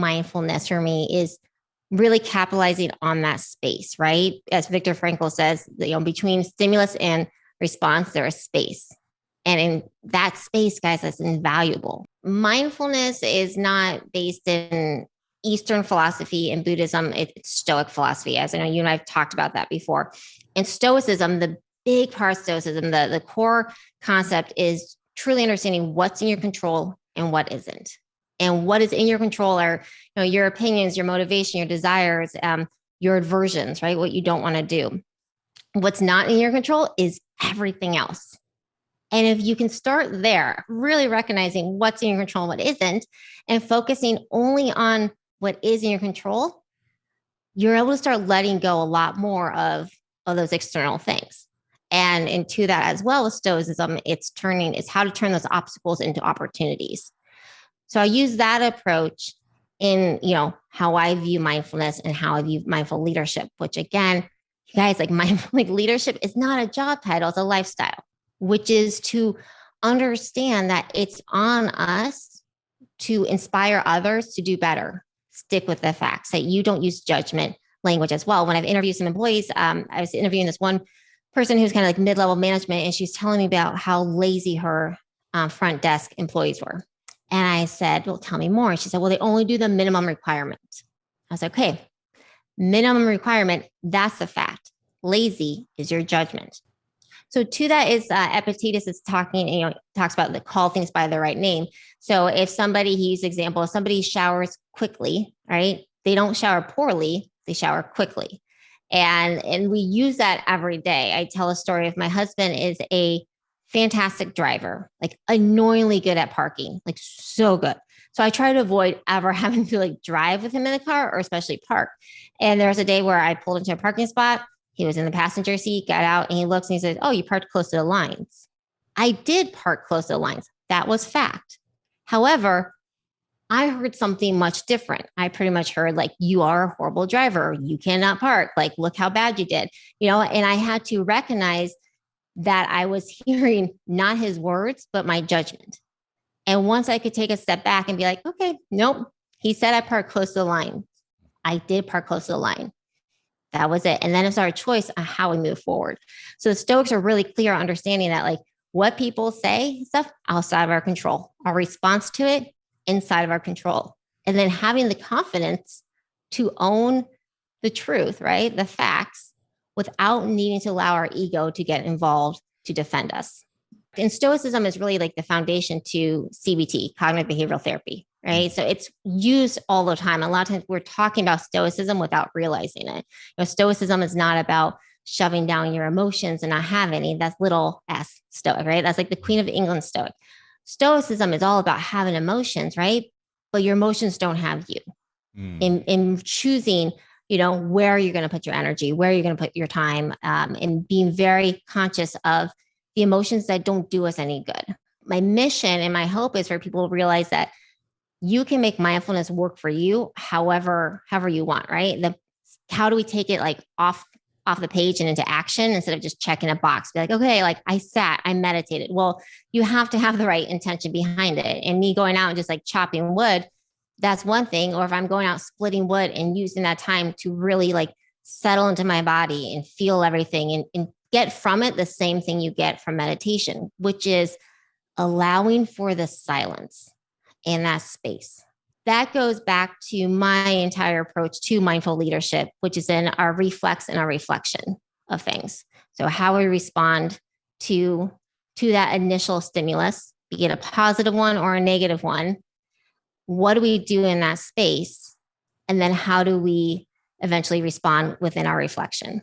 mindfulness for me is really capitalizing on that space, right? As Viktor Frankl says, between stimulus and response, there is space. And in that space, guys, that's invaluable. Mindfulness is not based in Eastern philosophy and Buddhism. It's Stoic philosophy, as I know you and I have talked about that before. And Stoicism, the big part of Stoicism, the core concept is truly understanding what's in your control and what isn't. And what is in your control are your opinions, your motivation, your desires, your aversions, right? What you don't want to do. What's not in your control is everything else. And if you can start there, really recognizing what's in your control and what isn't, and focusing only on what is in your control, you're able to start letting go a lot more of those external things. And into that as well with Stoicism, it's how to turn those obstacles into opportunities. So I use that approach in, how I view mindfulness and how I view mindful leadership, which again, you guys, mindful leadership is not a job title, it's a lifestyle, which is to understand that it's on us to inspire others to do better. Stick with the facts, that you don't use judgment language as well. When I've interviewed some employees, I was interviewing this one person who's kind of mid-level management, and she's telling me about how lazy her front desk employees were. And I said, well, tell me more. And she said, well, they only do the minimum requirement. I was like, okay, minimum requirement, that's the fact. Lazy is your judgment. So to that is Epictetus is talking, talks about the call things by their right name. So if somebody, he used example, if somebody showers quickly, right? They don't shower poorly, they shower quickly. And we use that every day. I tell a story of my husband is a fantastic driver, annoyingly good at parking, so good. So I try to avoid ever having to drive with him in the car or especially park. And there was a day where I pulled into a parking spot. He was in the passenger seat, got out, and he looks and he says, oh, you parked close to the lines. I did park close to the lines. That was fact. However, I heard something much different. I pretty much heard you are a horrible driver. You cannot park. Look how bad you did, and I had to recognize that I was hearing not his words, but my judgment. And once I could take a step back and be like, okay, nope. He said I parked close to the line. I did park close to the line. That was it. And then it's our choice on how we move forward. So the Stoics are really clear understanding that what people say, stuff outside of our control, our response to it inside of our control. And then having the confidence to own the truth, right? The facts without needing to allow our ego to get involved to defend us. And Stoicism is really the foundation to CBT, cognitive behavioral therapy, right? So it's used all the time. A lot of times we're talking about Stoicism without realizing it. Stoicism is not about shoving down your emotions and not having any. That's little s Stoic, right? That's the Queen of England Stoic. Stoicism is all about having emotions, right? But your emotions don't have you. In choosing, where you're going to put your energy, where you're going to put your time, and being very conscious of the emotions that don't do us any good. My mission and my hope is for people to realize that you can make mindfulness work for you however you want, right? How do we take it off the page and into action instead of just checking a box? Be okay, I sat, I meditated. Well, you have to have the right intention behind it. And me going out and just chopping wood, that's one thing. Or if I'm going out splitting wood and using that time to really settle into my body and feel everything and get from it the same thing you get from meditation, which is allowing for the silence in that space. That goes back to my entire approach to mindful leadership, which is in our reflex and our reflection of things. So how we respond to that initial stimulus, be it a positive one or a negative one. What do we do in that space? And then how do we eventually respond within our reflection?